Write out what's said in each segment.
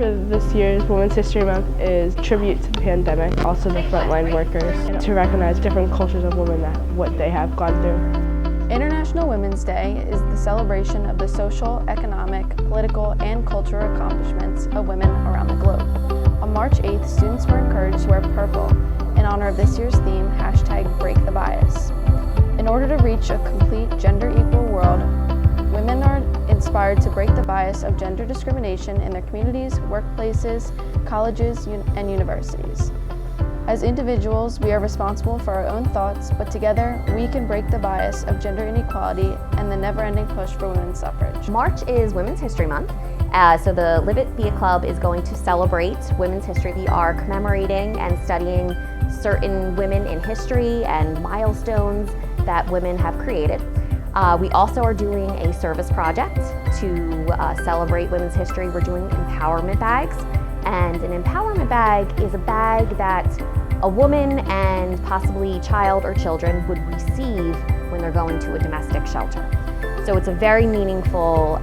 for this year's Women's History Month is tribute to the pandemic, also the frontline workers, and to recognize different cultures of women that what they have gone through. International Women's Day is the celebration of the social, economic, political, and cultural accomplishments of women around the globe. On March 8th, students were encouraged to wear purple in honor of this year's theme, #BreakTheBias. In order to reach a complete gender-equal world, women are inspired to break the bias of gender discrimination in their communities, workplaces, colleges, and universities. As individuals, we are responsible for our own thoughts, but together we can break the bias of gender inequality and the never-ending push for women's suffrage. March is Women's History Month, so the Live It Be It Club is going to celebrate women's history. We are commemorating and studying certain women in history and milestones that women have created. We also are doing a service project to celebrate women's history. We're doing empowerment bags, and an empowerment bag is a bag that a woman and possibly child or children would receive when they're going to a domestic shelter. So it's a very meaningful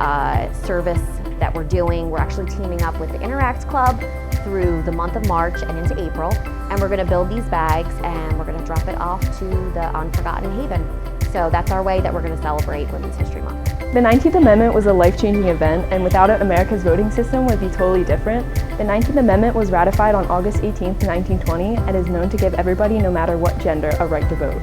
service that we're doing. We're actually teaming up with the Interact Club through the month of March and into April, and we're going to build these bags and we're going to drop it off to the Unforgotten Haven. So that's our way that we're going to celebrate Women's History Month. The 19th Amendment was a life-changing event, and without it, America's voting system would be totally different. The 19th Amendment was ratified on August 18th, 1920, and is known to give everybody, no matter what gender, a right to vote.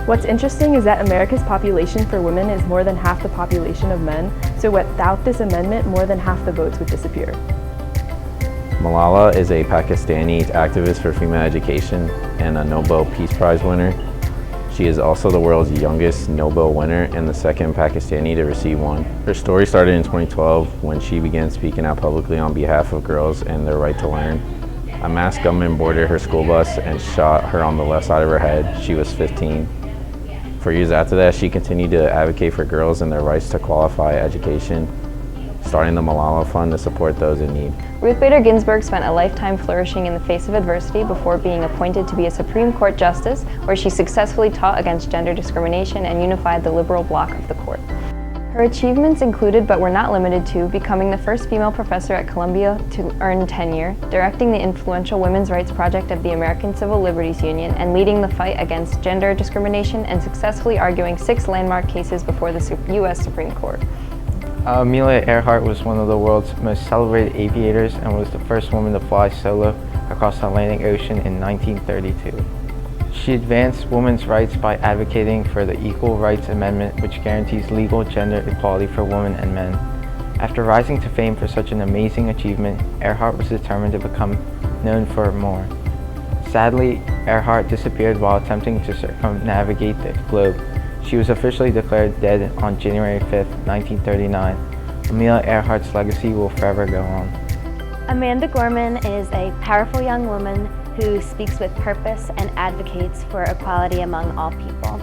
What's interesting is that America's population for women is more than half the population of men, so without this amendment, more than half the votes would disappear. Malala is a Pakistani activist for female education and a Nobel Peace Prize winner. She is also the world's youngest Nobel winner and the second Pakistani to receive one. Her story started in 2012 when she began speaking out publicly on behalf of girls and their right to learn. A masked gunman boarded her school bus and shot her on the left side of her head. She was 15. For years after that, she continued to advocate for girls and their rights to qualify education, starting the Malala Fund to support those in need. Ruth Bader Ginsburg spent a lifetime flourishing in the face of adversity before being appointed to be a Supreme Court Justice, where she successfully taught against gender discrimination and unified the liberal bloc of the court. Her achievements included, but were not limited to, becoming the first female professor at Columbia to earn tenure, directing the influential women's rights project of the American Civil Liberties Union, and leading the fight against gender discrimination and successfully arguing 6 landmark cases before the U.S. Supreme Court. Amelia Earhart was one of the world's most celebrated aviators and was the first woman to fly solo across the Atlantic Ocean in 1932. She advanced women's rights by advocating for the Equal Rights Amendment, which guarantees legal gender equality for women and men. After rising to fame for such an amazing achievement, Earhart was determined to become known for more. Sadly, Earhart disappeared while attempting to circumnavigate the globe. She was officially declared dead on January 5, 1939. Amelia Earhart's legacy will forever go on. Amanda Gorman is a powerful young woman who speaks with purpose and advocates for equality among all people.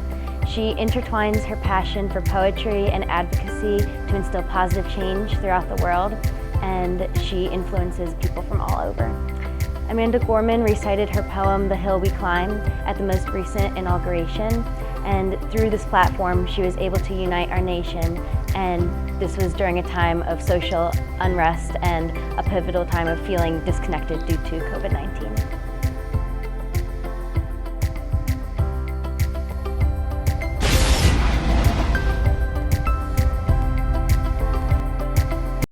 She intertwines her passion for poetry and advocacy to instill positive change throughout the world, and she influences people from all over. Amanda Gorman recited her poem, "The Hill We Climb," at the most recent inauguration, and through this platform she was able to unite our nation, and this was during a time of social unrest and a pivotal time of feeling disconnected due to COVID-19.